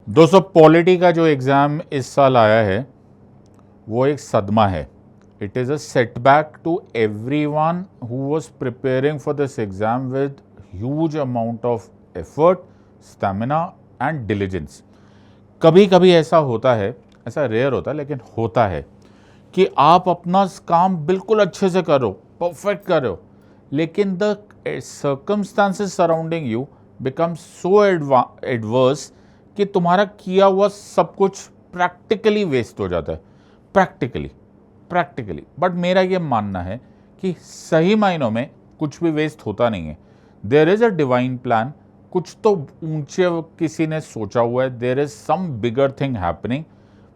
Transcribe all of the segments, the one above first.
दोस्तों पॉलिटी का जो एग्ज़ाम इस साल आया है वो एक सदमा है. It is a setback to every one who was preparing for this exam with huge amount of effort, stamina and diligence. कभी कभी ऐसा होता है, ऐसा रेयर होता है लेकिन होता है कि आप अपना काम बिल्कुल अच्छे से करो, परफेक्ट करो, लेकिन the circumstances surrounding you become so adverse कि तुम्हारा किया हुआ सब कुछ प्रैक्टिकली वेस्ट हो जाता है. प्रैक्टिकली बट मेरा ये मानना है कि सही मायनों में कुछ भी वेस्ट होता नहीं है. There is a divine plan. कुछ तो ऊंचे किसी ने सोचा हुआ है. There is some bigger thing happening.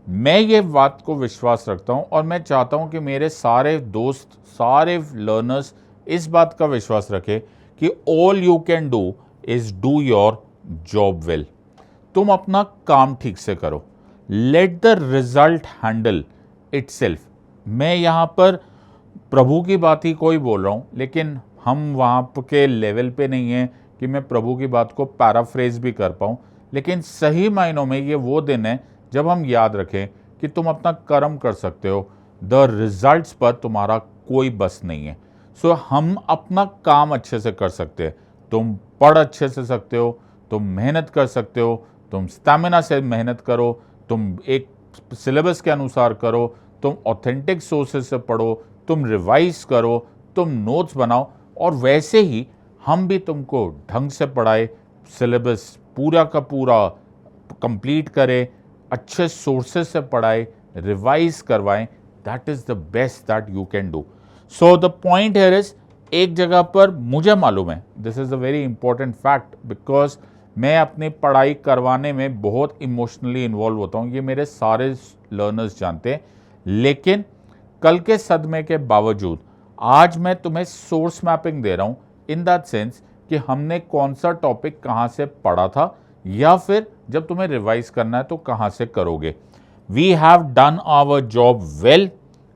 मैं ये बात को विश्वास रखता हूँ और मैं चाहता हूँ कि मेरे सारे दोस्त, सारे लर्नर्स इस बात का विश्वास रखें कि all you can do is do your job well. तुम अपना काम ठीक से करो. Let the result handle itself. मैं यहाँ पर प्रभु की बात ही कोई बोल रहा हूँ, लेकिन हम वहाँ के लेवल पे नहीं हैं कि मैं प्रभु की बात को पैराफ्रेज भी कर पाऊँ. लेकिन सही मायनों में ये वो दिन है जब हम याद रखें कि तुम अपना कर्म कर सकते हो, द रिजल्ट्स पर तुम्हारा कोई बस नहीं है. सो हम अपना काम अच्छे से कर सकते हैं. तुम पढ़ अच्छे से सकते हो, तुम मेहनत कर सकते हो, तुम स्टैमिना से मेहनत करो, तुम एक सिलेबस के अनुसार करो, तुम ऑथेंटिक सोर्सेज से पढ़ो, तुम रिवाइज करो, तुम नोट्स बनाओ, और वैसे ही हम भी तुमको ढंग से पढ़ाए, सिलेबस पूरा का पूरा कंप्लीट करें, अच्छे सोर्सेज से पढ़ाए, रिवाइज करवाएं. That is the best that you can do. So the point here is, एक जगह पर मुझे मालूम है, this is a very important fact, because मैं अपनी पढ़ाई करवाने में बहुत इमोशनली इन्वॉल्व होता हूँ. ये मेरे सारे लर्नर्स जानते हैं. लेकिन कल के सदमे के बावजूद आज मैं तुम्हें सोर्स मैपिंग दे रहा हूँ, इन दैट सेंस कि हमने कौन सा टॉपिक कहाँ से पढ़ा था, या फिर जब तुम्हें रिवाइज करना है तो कहाँ से करोगे. We have done our job well.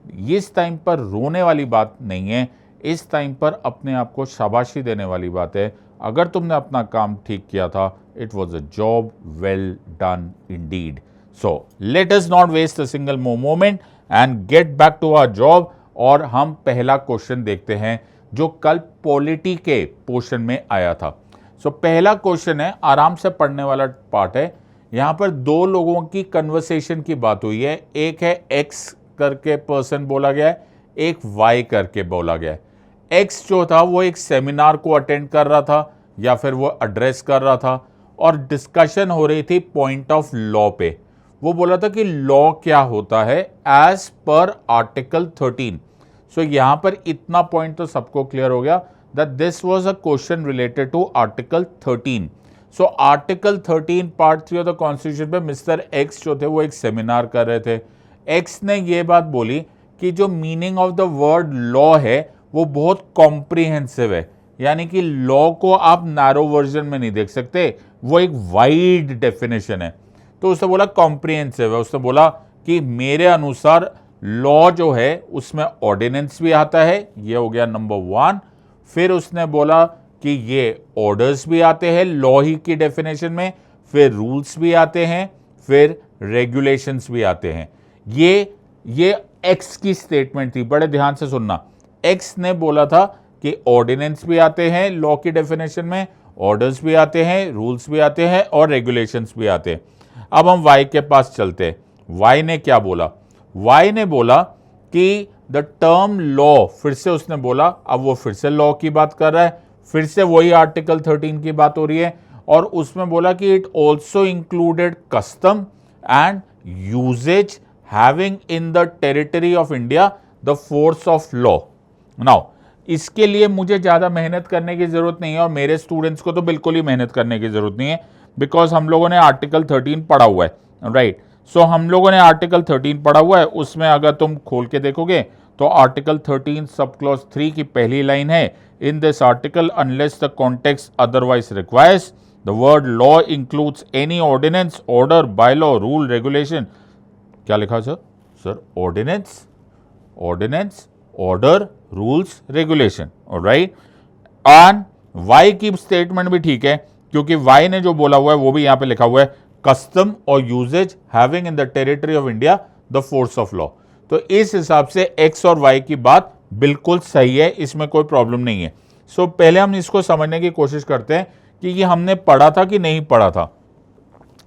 इस टाइम पर रोने वाली बात नहीं है, इस टाइम पर अपने आप को शाबाशी देने वाली बात है. अगर तुमने अपना काम ठीक किया था, it was a job well done indeed. So let us not waste a single more moment and get back to our job. और हम पहला क्वेश्चन देखते हैं जो कल पॉलिटी के पोर्शन में आया था. सो पहला क्वेश्चन है, आराम से पढ़ने वाला पार्ट है. यहाँ पर दो लोगों की कन्वर्सेशन की बात हुई है. एक है एक्स करके पर्सन बोला गया है, एक वाई करके बोला गया है. एक्स जो था वो एक सेमिनार को अटेंड कर रहा था या फिर वो एड्रेस कर रहा था, और डिस्कशन हो रही थी पॉइंट ऑफ लॉ पे. वो बोला था कि लॉ क्या होता है एज पर आर्टिकल 13. सो यहाँ पर इतना पॉइंट तो सबको क्लियर हो गया that this was a question related to article 13. So article 13 part 3 of the constitution पे मिस्टर एक्स जो थे वो एक सेमिनार कर रहे थे. एक्स ने ये बात बोली कि जो meaning of the word law है वो बहुत कॉम्प्रिहेंसिव है, यानी कि लॉ को आप नैरो वर्जन में नहीं देख सकते, वो एक वाइड डेफिनेशन है. तो उसने बोला कॉम्प्रिहेंसिव है. उसने बोला कि मेरे अनुसार लॉ जो है उसमें ऑर्डिनेंस भी आता है, ये हो गया नंबर 1. फिर उसने बोला कि ये ऑर्डर्स भी आते हैं लॉ ही की डेफिनेशन में, फिर रूल्स भी आते हैं, फिर रेगुलेशंस भी आते हैं. ये एक्स की स्टेटमेंट थी, बड़े ध्यान से सुनना. एक्स ने बोला था कि ऑर्डिनेंस भी आते हैं लॉ की डेफिनेशन में, ऑर्डर्स भी आते हैं, रूल्स भी आते हैं और रेगुलेशंस भी आते हैं. अब हम वाई के पास चलते हैं. वाई ने क्या बोला? वाई ने बोला कि द टर्म लॉ, फिर से उसने बोला, अब वो फिर से लॉ की बात कर रहा है, फिर से वही आर्टिकल 13 की बात हो रही है, और उसमें बोला कि it also included custom and usages having in the territory of India the force of law. Now इसके लिए मुझे ज़्यादा मेहनत करने की ज़रूरत नहीं है, और मेरे स्टूडेंट्स को तो बिल्कुल ही मेहनत करने की ज़रूरत नहीं है, बिकॉज हम लोगों ने आर्टिकल 13 पढ़ा हुआ है, राइट. सो हम लोगों ने आर्टिकल 13 पढ़ा हुआ है. उसमें अगर तुम खोल के देखोगे तो आर्टिकल 13 सब क्लॉज 3 की पहली लाइन है, in this article unless the context otherwise requires the word law includes any ordinance, order, bylaw, rule, regulation. क्या लिखा sir? Ordinance, order, rules, regulation. Alright. And Y की स्टेटमेंट भी ठीक है, क्योंकि वाई ने जो बोला हुआ है वो भी यहां पे लिखा हुआ है, कस्टम और usages having in the territory of India the force of law. तो इस हिसाब से एक्स और वाई की बात बिल्कुल सही है, इसमें कोई प्रॉब्लम नहीं है। सो पहले हम इसको समझने की कोशिश करते हैं कि ये हमने पढ़ा था कि नहीं पढ़ा था।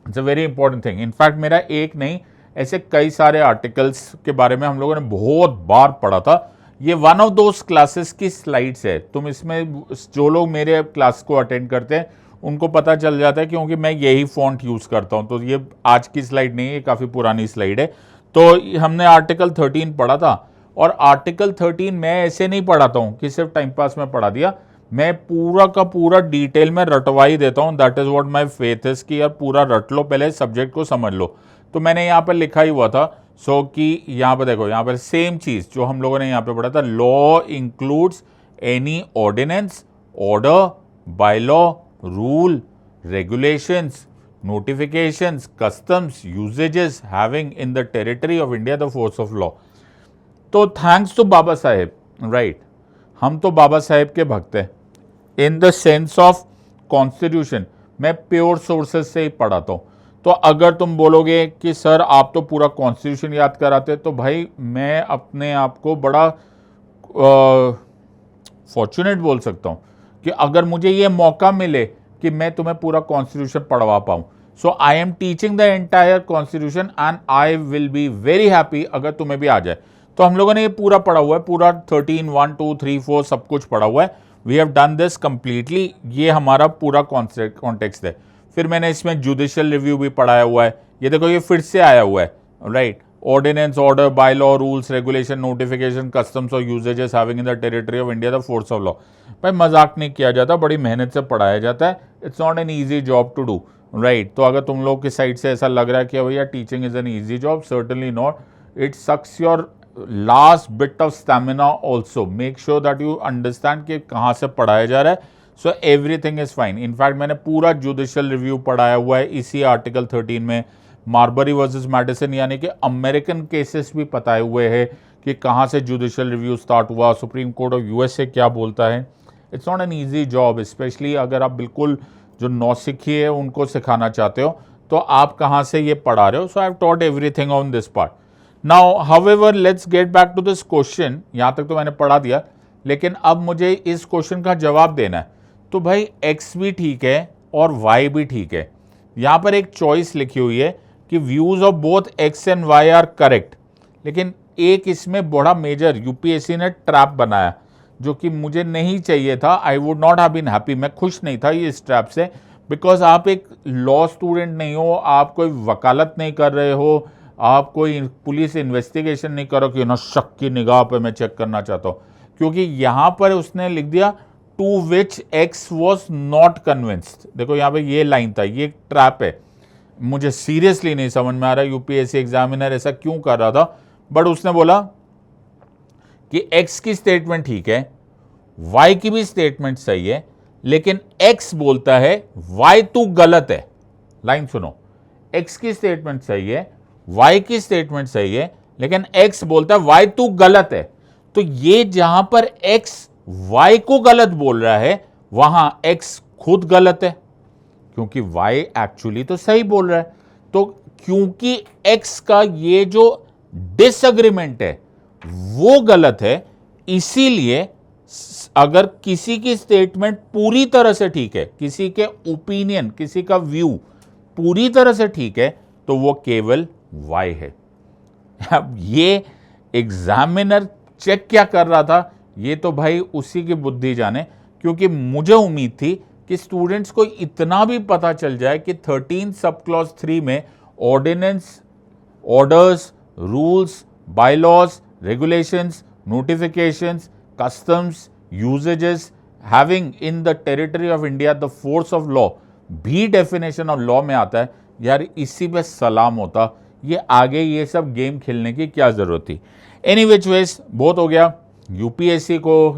It's a very important thing. In fact मेरा एक नहीं, ऐसे कई सारे आर्टिकल्स के बारे में हम लोगों ने बहुत बार पढ़ा था। ये वन ऑफ दोस क्लासेस की स्लाइड्स है। तुम इसमें जो लोग मेरे क्लास को अटेंड करते हैं उनको पता चल जाता है, क्योंकि मैं यही फॉन्ट यूज करता हूं। तो ये आज की स्लाइड नहीं है, ये काफी पुरानी स्लाइड है। तो हमने आर्टिकल 13 पढ़ा था, और आर्टिकल 13 मैं ऐसे नहीं पढ़ाता हूं कि सिर्फ टाइम पास में पढ़ा दिया। मैं पूरा का पूरा डिटेल में रटवा ही देता हूं। That is what my faith is कि यार पूरा रट लो, पहले सब्जेक्ट को समझ लो। तो मैंने यहाँ पर लिखा ही हुआ था कि यहाँ पर देखो, यहाँ पर सेम चीज जो हम लोगों ने यहाँ पे पढ़ा था, law includes any ordinance, order, by law, rule, regulations, notifications, customs, usages having in the territory of India the force of law। तो thanks to Baba Saheb, right, हम तो बाबा साहेब के भक्त हैं। In the sense of constitution मैं प्योर सोर्सेज से ही पढ़ाता हूँ। तो अगर तुम बोलोगे कि सर आप तो पूरा कॉन्स्टिट्यूशन याद कराते, तो भाई मैं अपने आप को बड़ा फॉर्चुनेट बोल सकता हूँ कि अगर मुझे ये मौका मिले कि मैं तुम्हें पूरा कॉन्स्टिट्यूशन पढ़वा पाऊँ। So I am teaching the entire constitution and I will be very happy अगर तुम्हें भी आ जाए। तो हम लोगों ने ये पूरा पढ़ा हुआ है, पूरा 13, 1, 2, 3, 4 सब कुछ पढ़ा हुआ है। We have done this completely. ये हमारा पूरा कॉन्टेक्स्ट है। फिर मैंने इसमें जुडिशियल रिव्यू भी पढ़ाया हुआ है। ये देखो, ये फिर से आया हुआ है, right. Ordinance, order, by law, rules, regulation, notification, customs और usages having in the territory of India the force of law. भाई मजाक नहीं किया जाता, बड़ी मेहनत से पढ़ाया जाता है। It's not an easy job to do, right. तो अगर तुम लोग की साइड से ऐसा लग रहा है कि भैया teaching is an easy job, certainly not. It sucks your last bit of stamina also. Make sure that you understand कि कहाँ से पढ़ाया जा रहा है। So everything is fine. In fact मैंने पूरा जुडिशियल रिव्यू पढ़ाया हुआ है इसी आर्टिकल 13 में। मार्बरी वर्सेस मैडिसन यानी कि अमेरिकन केसेस भी बताए हुए हैं कि कहाँ से जुडिशियल रिव्यू स्टार्ट हुआ, सुप्रीम कोर्ट ऑफ यूएसए क्या बोलता है। It's not an easy job, specially अगर आप बिल्कुल जो नौसिखी है उनको सिखाना चाहते हो, तो आप कहाँ से ये पढ़ा रहे हो। So I have taught everything on this part. Now however let's get back to this question. यहाँ तक तो मैंने पढ़ा दिया, लेकिन अब मुझे इस क्वेश्चन का जवाब देना है। तो भाई एक्स भी ठीक है और वाई भी ठीक है। यहाँ पर एक चॉइस लिखी हुई है कि views of both X and Y are correct, लेकिन एक इसमें बड़ा मेजर यूपीएससी ने ट्रैप बनाया जो कि मुझे नहीं चाहिए था। I would not have been happy, मैं खुश नहीं था ये इस ट्रैप से, बिकॉज आप एक लॉ स्टूडेंट नहीं हो, आप कोई वकालत नहीं कर रहे हो, आप कोई पुलिस इन्वेस्टिगेशन नहीं करो कि ना शक की निगाह पे मैं चेक करना चाहता हूँ। क्योंकि यहाँ पर उसने लिख दिया to which X was not convinced. देखो यहाँ पे ये लाइन था, ये ट्रैप है। मुझे सीरियसली नहीं समझ में आ रहा यूपीएससी एग्जामिनर ऐसा क्यों कर रहा था, बट उसने बोला कि एक्स की स्टेटमेंट ठीक है, वाई की भी स्टेटमेंट सही है, लेकिन एक्स बोलता है वाई तू गलत है। लाइन सुनो, एक्स की स्टेटमेंट सही है, वाई की स्टेटमेंट सही है, लेकिन एक्स बोलता है वाई तू गलत है। तो ये जहां पर एक्स वाई को गलत बोल रहा है, वहां एक्स खुद गलत है, क्योंकि वाई एक्चुअली तो सही बोल रहा है। तो क्योंकि एक्स का ये जो डिसएग्रीमेंट है वो गलत है, इसीलिए अगर किसी की स्टेटमेंट पूरी तरह से ठीक है, किसी के ओपिनियन, किसी का व्यू पूरी तरह से ठीक है, तो वो केवल वाई है। अब ये एग्जामिनर चेक क्या कर रहा था, ये तो भाई उसी की बुद्धि जाने। क्योंकि मुझे उम्मीद थी कि स्टूडेंट्स को इतना भी पता चल जाए कि 13 सब क्लॉज 3 में ordinance, orders, rules, bylaws, regulations, notifications, customs, usages having in the territory of India the force of law भी definition of law में आता है। यार इसी पे सलाम होता, ये आगे ये सब गेम खेलने की क्या जरूरत थी। एनी विच वेज बहुत हो गया, यूपीएससी को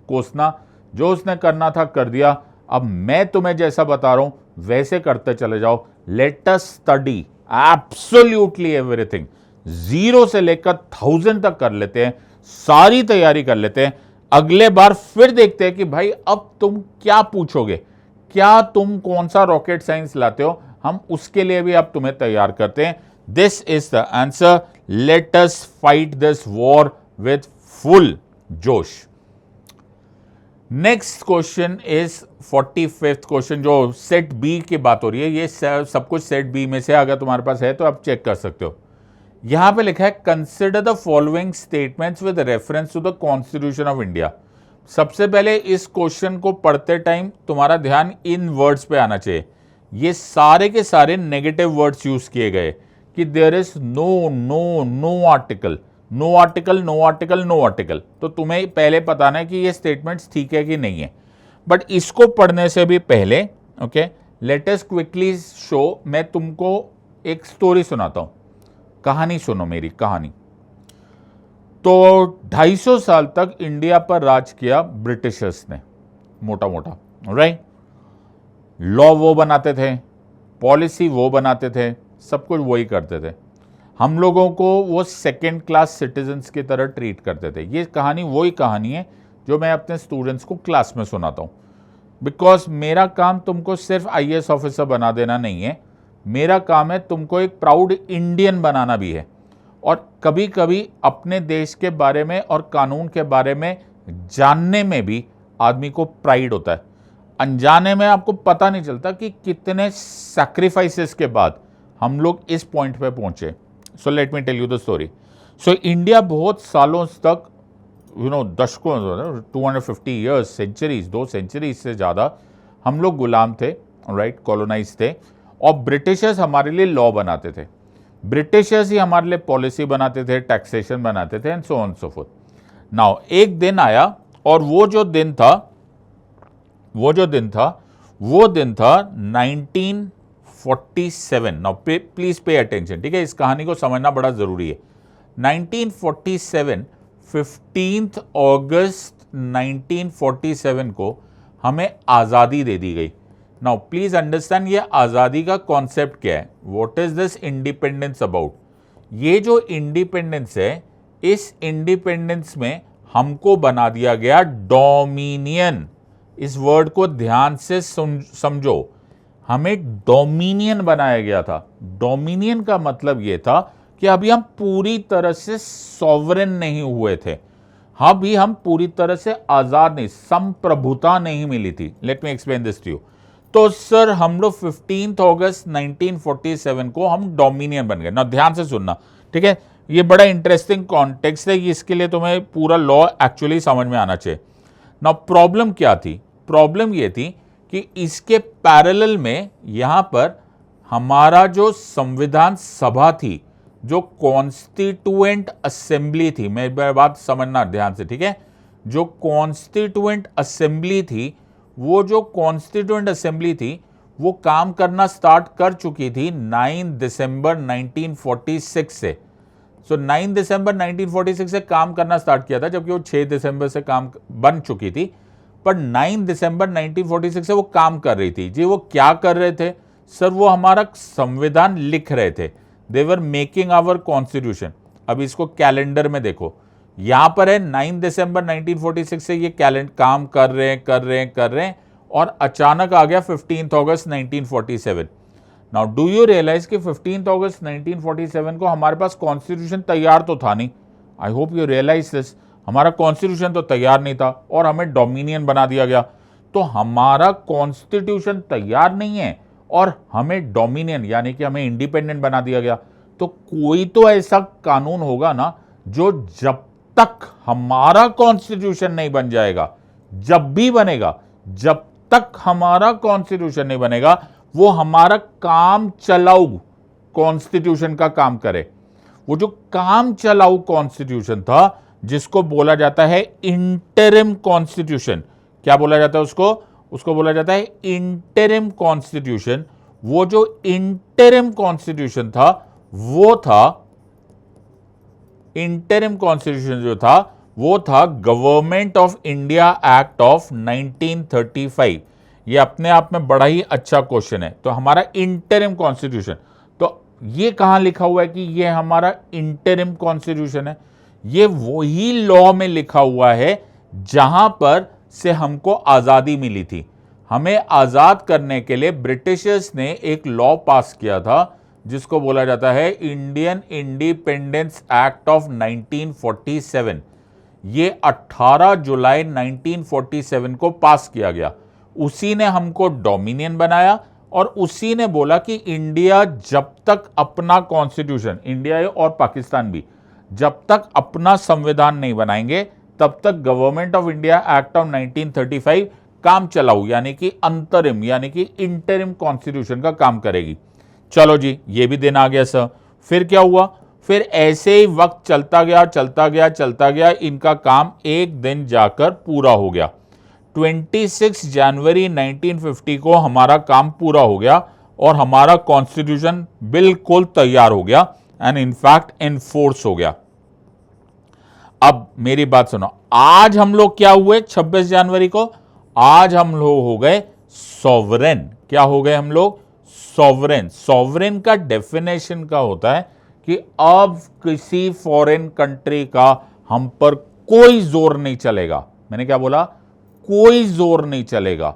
कोसना, जो उसने करना था कर दिया। अब मैं तुम्हें जैसा बता रहा हूं वैसे करते चले जाओ। Let us study absolutely everything, 0 से लेकर 1000 तक कर लेते हैं, सारी तैयारी कर लेते हैं। अगले बार फिर देखते हैं कि भाई अब तुम क्या पूछोगे, क्या तुम कौन सा रॉकेट साइंस लाते हो। हम उसके लिए भी अब तुम्हें तैयार करते हैं। This is the answer, let us fight this war with full josh. Next question is 45th question, जो सेट बी की बात हो रही है। ये सब कुछ सेट बी में से अगर तुम्हारे पास है तो आप चेक कर सकते हो। यहां पे लिखा है consider the following statements with reference to the constitution of India. सबसे पहले इस क्वेश्चन को पढ़ते टाइम तुम्हारा ध्यान इन वर्ड्स पे आना चाहिए। ये सारे के सारे नेगेटिव वर्ड्स यूज किए गए कि there is no no no article, no article, no article, no article. तो तुम्हें पहले बताना है कि ये स्टेटमेंट्स ठीक है कि नहीं है। बट इसको पढ़ने से भी पहले okay, let us quickly show, मैं तुमको एक स्टोरी सुनाता हूं, कहानी सुनो, मेरी कहानी। तो 250 साल तक इंडिया पर राज किया ब्रिटिशर्स ने, मोटा मोटा, राइट। लॉ वो बनाते थे, पॉलिसी वो बनाते थे, सब कुछ वही करते थे। हम लोगों को वो सेकेंड क्लास सिटीजन्स की तरह ट्रीट करते थे। ये कहानी वही कहानी है जो मैं अपने स्टूडेंट्स को क्लास में सुनाता हूँ। बिकॉज मेरा काम तुमको सिर्फ IAS ऑफिसर बना देना नहीं है, मेरा काम है तुमको एक प्राउड इंडियन बनाना भी है। और कभी कभी अपने देश के बारे में और कानून के बारे में जानने में भी आदमी को प्राइड होता है। अनजाने में आपको पता नहीं चलता कि कितने सैक्रिफाइसेस के बाद हम लोग इस पॉइंट पे पहुंचे। So let me tell you the story. So India बहुत सालों तक, दशकों, 250 ईयर्स, सेंचुरीज, 2 सेंचुरीज से ज़्यादा हम लोग गुलाम थे, राइट, कॉलोनाइज थे। और ब्रिटिशर्स हमारे लिए लॉ बनाते थे, ब्रिटिशर्स ही हमारे लिए पॉलिसी बनाते थे, टैक्सेशन बनाते थे, and so on so fourth. Now एक दिन आया, और वो जो दिन था 1947। नाउ प्लीज पे अटेंशन, ठीक है, इस कहानी को समझना बड़ा जरूरी है। 1947, 15 अगस्त 1947 को हमें आज़ादी दे दी गई। नाउ प्लीज अंडरस्टैंड, ये आज़ादी का कॉन्सेप्ट क्या है, what is this independence about. ये जो इंडिपेंडेंस है, इस इंडिपेंडेंस में हमको बना दिया गया डोमिनियन। इस वर्ड को ध्यान से समझो, हमें डोमिनियन बनाया गया था। डोमिनियन का मतलब यह था कि अभी हम पूरी तरह से सॉवरेन नहीं हुए थे, अभी हम पूरी तरह से आजाद नहीं, संप्रभुता नहीं मिली थी। Let me explain this to you. तो सर हम लोग 15 अगस्त 1947 को हम डोमिनियन बन गए ना। ध्यान से सुनना, ठीक है, ये बड़ा इंटरेस्टिंग कॉन्टेक्स्ट है, इसके लिए तुम्हें पूरा लॉ एक्चुअली समझ में आना चाहिए ना। प्रॉब्लम क्या थी? प्रॉब्लम ये थी कि इसके पैरेलल में यहां पर हमारा जो संविधान सभा थी, जो कॉन्स्टिट्यूएंट असेंबली थी, मेरी बात समझना ध्यान से, ठीक है, जो कॉन्स्टिट्यूएंट असेंबली थी, वो जो कॉन्स्टिट्यूएंट असेंबली थी वो काम करना स्टार्ट कर चुकी थी 9 दिसंबर 1946 से। सो 9 दिसंबर 1946 से काम करना स्टार्ट किया था, जबकि वो 6 दिसंबर से काम बन चुकी थी। पर 9 दिसंबर 1946 से वो काम कर रही थी। जी वो क्या कर रहे थे सर? वो हमारा संविधान लिख रहे थे। दे वर मेकिंग आवर कॉन्स्टिट्यूशन। अब इसको कैलेंडर में देखो, यहां पर है 9 दिसंबर 1946 से ये कैलेंडर काम कर रहे हैं और अचानक आ गया 15 अगस्त 1947। नाउ डू यू रियलाइज कि 15 अगस्त 1947 को हमारे पास कॉन्स्टिट्यूशन तैयार तो था नहीं। I hope you realise this. हमारा कॉन्स्टिट्यूशन तो तैयार नहीं था और हमें डोमिनियन बना दिया गया। तो हमारा कॉन्स्टिट्यूशन तैयार नहीं है और हमें डोमिनियन यानी कि हमें इंडिपेंडेंट बना दिया गया। तो कोई तो ऐसा कानून होगा ना, जो जब तक हमारा कॉन्स्टिट्यूशन नहीं बन जाएगा, जब भी बनेगा, जब तक हमारा कॉन्स्टिट्यूशन नहीं बनेगा, वो हमारा काम चलाऊ कॉन्स्टिट्यूशन का काम करे। वो जो काम चलाऊ कॉन्स्टिट्यूशन था, जिसको बोला जाता है इंटरिम कॉन्स्टिट्यूशन। क्या बोला जाता है उसको? उसको बोला जाता है इंटरिम कॉन्स्टिट्यूशन। वो जो इंटरिम कॉन्स्टिट्यूशन था, वो था इंटरिम कॉन्स्टिट्यूशन जो था वो था government of India act of 1935। ये अपने आप में बड़ा ही अच्छा क्वेश्चन है। तो हमारा इंटरिम कॉन्स्टिट्यूशन, तो ये कहां लिखा हुआ है कि ये हमारा इंटरिम कॉन्स्टिट्यूशन है? ये वही लॉ में लिखा हुआ है जहां पर से हमको आजादी मिली थी। हमें आजाद करने के लिए ब्रिटिशर्स ने एक लॉ पास किया था जिसको बोला जाता है इंडियन इंडिपेंडेंस एक्ट ऑफ 1947। ये 18 जुलाई 1947 को पास किया गया। उसी ने हमको डोमिनियन बनाया और उसी ने बोला कि इंडिया जब तक अपना कॉन्स्टिट्यूशन, इंडिया और पाकिस्तान भी जब तक अपना संविधान नहीं बनाएंगे तब तक government of India act of 1935 काम चलाऊ यानी कि अंतरिम यानी कि इंटरिम कॉन्स्टिट्यूशन का काम करेगी। चलो जी, ये भी दिन आ गया सर। फिर क्या हुआ? फिर ऐसे ही वक्त चलता गया, इनका काम एक दिन जाकर पूरा हो गया। 26 जनवरी 1950 को हमारा काम पूरा हो गया और हमारा कॉन्स्टिट्यूशन बिल्कुल तैयार हो गया एंड इनफैक्ट एनफोर्स हो गया। अब मेरी बात सुनो, आज हम लोग क्या हुए? 26 जनवरी को आज हम लोग हो गए सॉवरेन। क्या हो गए हम लोग? सॉवरेन। सॉवरेन का डेफिनेशन का होता है कि अब किसी फॉरेन कंट्री का हम पर कोई जोर नहीं चलेगा। मैंने क्या बोला? कोई जोर नहीं चलेगा,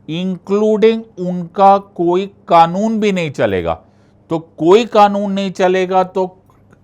इंक्लूडिंग उनका कोई कानून भी नहीं चलेगा। तो कोई कानून नहीं चलेगा तो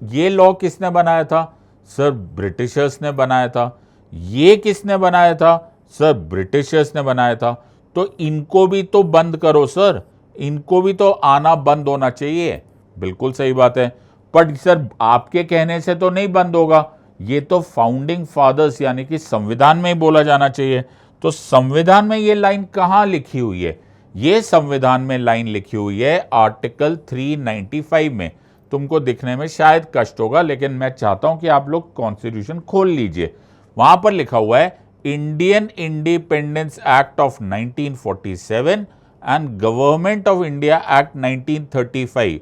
ये लॉ किसने बनाया था? सर ब्रिटिशर्स ने बनाया था। ये किसने बनाया था? सर ब्रिटिशर्स ने बनाया था। तो इनको भी तो बंद करो सर, इनको भी तो आना बंद होना चाहिए। बिल्कुल सही बात है, पर सर आपके कहने से तो नहीं बंद होगा, ये तो फाउंडिंग फादर्स यानी कि संविधान में ही बोला जाना चाहिए। तो संविधान में ये लाइन कहां लिखी हुई है? ये संविधान में लाइन लिखी हुई है आर्टिकल 395 में। तुमको दिखने में शायद कष्ट होगा, लेकिन मैं चाहता हूं कि आप लोग कॉन्स्टिट्यूशन खोल लीजिए। वहां पर लिखा हुआ है Indian independence act of 1947 and government of India act 1935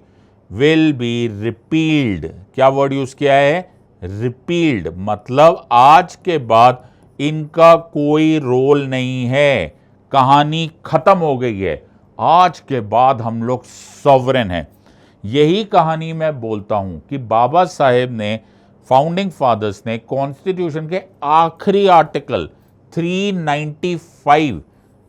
will be repealed. क्या वर्ड यूज किया है? रिपील्ड। मतलब आज के बाद इनका कोई रोल नहीं है, कहानी खत्म हो गई है। आज के बाद हम लोग सॉवरेन हैं। यही कहानी मैं बोलता हूं कि बाबा साहेब ने, फाउंडिंग फादर्स ने कॉन्स्टिट्यूशन के आखिरी आर्टिकल 395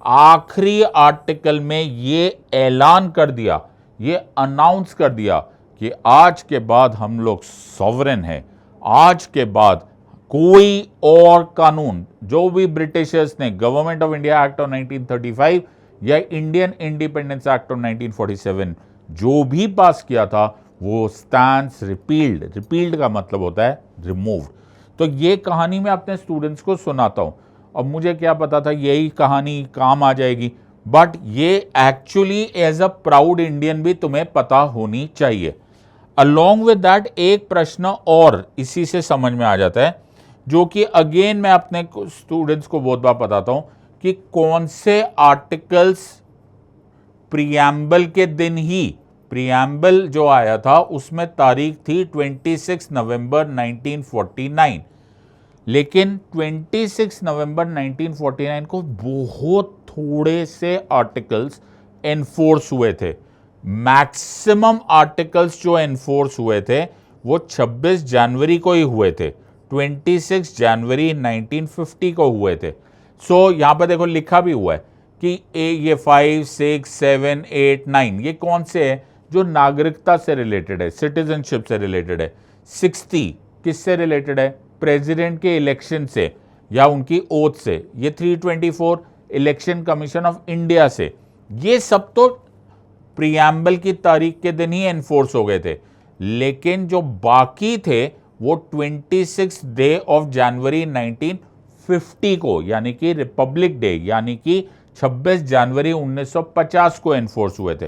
आखिरी आर्टिकल में ये ऐलान कर दिया, ये अनाउंस कर दिया कि आज के बाद हम लोग सॉवरेन हैं। आज के बाद कोई और कानून, जो भी ब्रिटिशर्स ने government of India act of 1935 या इंडियन इंडिपेंडेंस एक्ट ऑफ 1947 जो भी पास किया था, वो स्टैंड्स रिपील्ड। रिपील्ड का मतलब होता है रिमूव्ड। तो ये कहानी मैं अपने स्टूडेंट्स को सुनाता हूं। अब मुझे क्या पता था यही कहानी काम आ जाएगी, बट ये actually as a proud Indian भी तुम्हें पता होनी चाहिए। अलॉन्ग विद दैट एक प्रश्न और इसी से समझ में आ जाता है, जो कि अगेन मैं अपने स्टूडेंट्स को बहुत बार बताता हूं कि कौन से आर्टिकल्स प्रीएम्बल के दिन ही, प्रीएम्बल जो आया था उसमें तारीख थी 26 नवंबर 1949, लेकिन 26 नवंबर 1949 को बहुत थोड़े से आर्टिकल्स एनफोर्स हुए थे। मैक्सिमम आर्टिकल्स जो एनफोर्स हुए थे वो 26 जनवरी को ही हुए थे, 26 जनवरी 1950 को हुए थे। सो यहां पर देखो लिखा भी हुआ है कि ये 5, 6, 7, 8, 9 ये कौन से है? जो नागरिकता से रिलेटेड है, सिटीजनशिप से रिलेटेड है। 60 किससे रिलेटेड है? प्रेसिडेंट के इलेक्शन से या उनकी ओथ से। ये 324 इलेक्शन कमीशन ऑफ इंडिया से। ये सब तो प्रीएम्बल की तारीख के दिन ही एनफोर्स हो गए थे, लेकिन जो बाकी थे वो 26 डे ऑफ जनवरी 1950 को, यानी कि रिपब्लिक डे यानी कि 26 जनवरी 1950 को एनफोर्स हुए थे।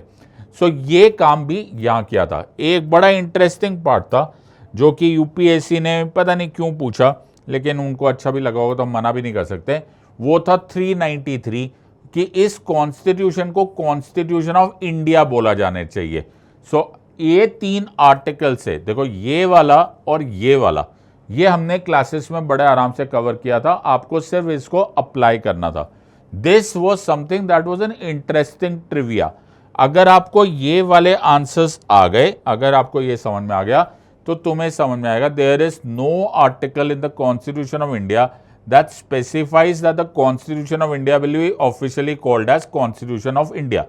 सो ये काम भी यहां किया था। एक बड़ा इंटरेस्टिंग पार्ट था जो कि यूपीएससी ने पता नहीं क्यों पूछा, लेकिन उनको अच्छा भी लगा होगा तो हम मना भी नहीं कर सकते। वो था 393 कि इस कॉन्स्टिट्यूशन को कॉन्स्टिट्यूशन ऑफ इंडिया बोला जाना चाहिए। सो ये 3 आर्टिकल से, देखो ये वाला और ये वाला, ये हमने क्लासेस में बड़े आराम से कवर किया था, आपको सिर्फ इसको अप्लाई करना था। This was something that was an interesting trivia. अगर आपको ये वाले आंसर्स आ गए, अगर आपको ये समझ में आ गया, तो तुम्हें समझ में आएगा there is no article in the constitution of India that specifies that the Constitution of India will be officially called as Constitution of India.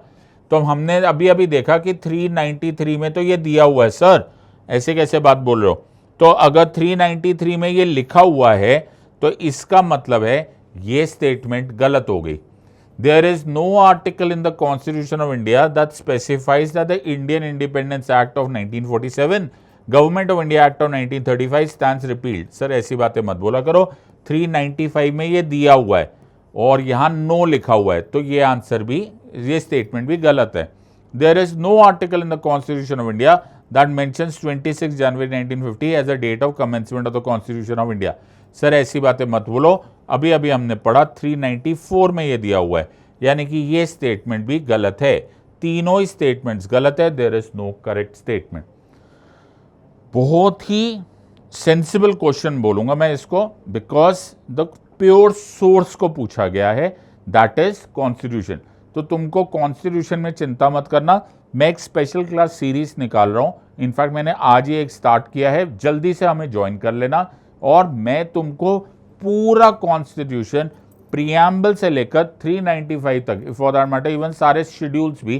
तो हमने अभी अभी देखा कि 393 में तो ये दिया हुआ है सर, ऐसे कैसे बात बोल रहे हो? तो अगर 393 में ये लिखा हुआ है तो इसका मतलब है ये स्टेटमेंट गलत हो गई. There is no article in the Constitution of India that specifies that the Indian Independence Act of 1947, Government of India Act of 1935 stands repealed. Sir ऐसी बातें मत बोला करो. 395 में ये दिया हुआ है और यहाँ नो लिखा हुआ है, तो ये आंसर भी, ये स्टेटमेंट भी गलत है. There is no article in the Constitution of India that mentions 26 January 1950 as a date of commencement of the Constitution of India. Sir ऐसी बातें मत बोलो, अभी अभी हमने पढ़ा 394 में ये दिया हुआ है, यानी कि ये स्टेटमेंट भी गलत है. तीनों ही स्टेटमेंट्स गलत है. There is no correct statement. बहुत ही सेंसिबल क्वेश्चन बोलूंगा मैं इसको, बिकॉज द प्योर सोर्स को पूछा गया है, दैट इज कॉन्स्टिट्यूशन. तो तुमको कॉन्स्टिट्यूशन में चिंता मत करना. मैं एक स्पेशल क्लास सीरीज निकाल रहा हूं. इनफैक्ट मैंने आज ही एक स्टार्ट किया है, जल्दी से हमें ज्वाइन कर लेना. और मैं तुमको पूरा कॉन्स्टिट्यूशन प्रीएम्बल से लेकर 395 तक, फॉर दैट मैटर इवन सारे शेड्यूल्स भी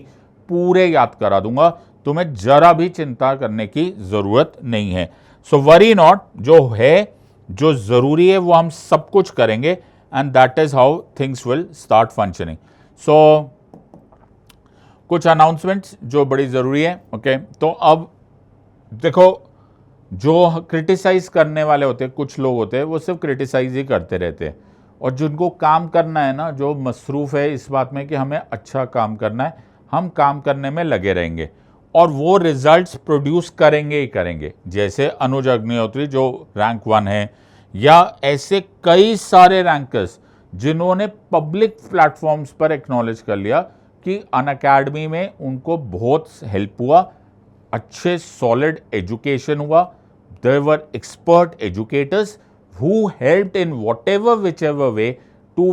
पूरे याद करा दूंगा. तुम्हें जरा भी चिंता करने की जरूरत नहीं है. So worry not. जो है, जो जरूरी है वो हम सब कुछ करेंगे, and that is how things will start functioning. So कुछ अनाउंसमेंट्स जो बड़ी जरूरी है. ओके, तो अब देखो, जो क्रिटिसाइज करने वाले होते हैं, कुछ लोग होते हैं वो सिर्फ क्रिटिसाइज ही करते रहते हैं, और जिनको काम करना है ना, जो मसरूफ़ है इस बात में कि हमें अच्छा काम करना है, हम काम करने में लगे रहेंगे और वो रिजल्ट्स प्रोड्यूस करेंगे ही करेंगे. जैसे अनुज अग्निहोत्री जो रैंक 1 है, या ऐसे कई सारे रैंकर्स जिन्होंने पब्लिक प्लेटफॉर्म्स पर एक्नॉलेज कर लिया कि अनअकैडमी में उनको बहुत हेल्प हुआ, अच्छे सॉलिड एजुकेशन हुआ. There were expert educators who helped in whichever way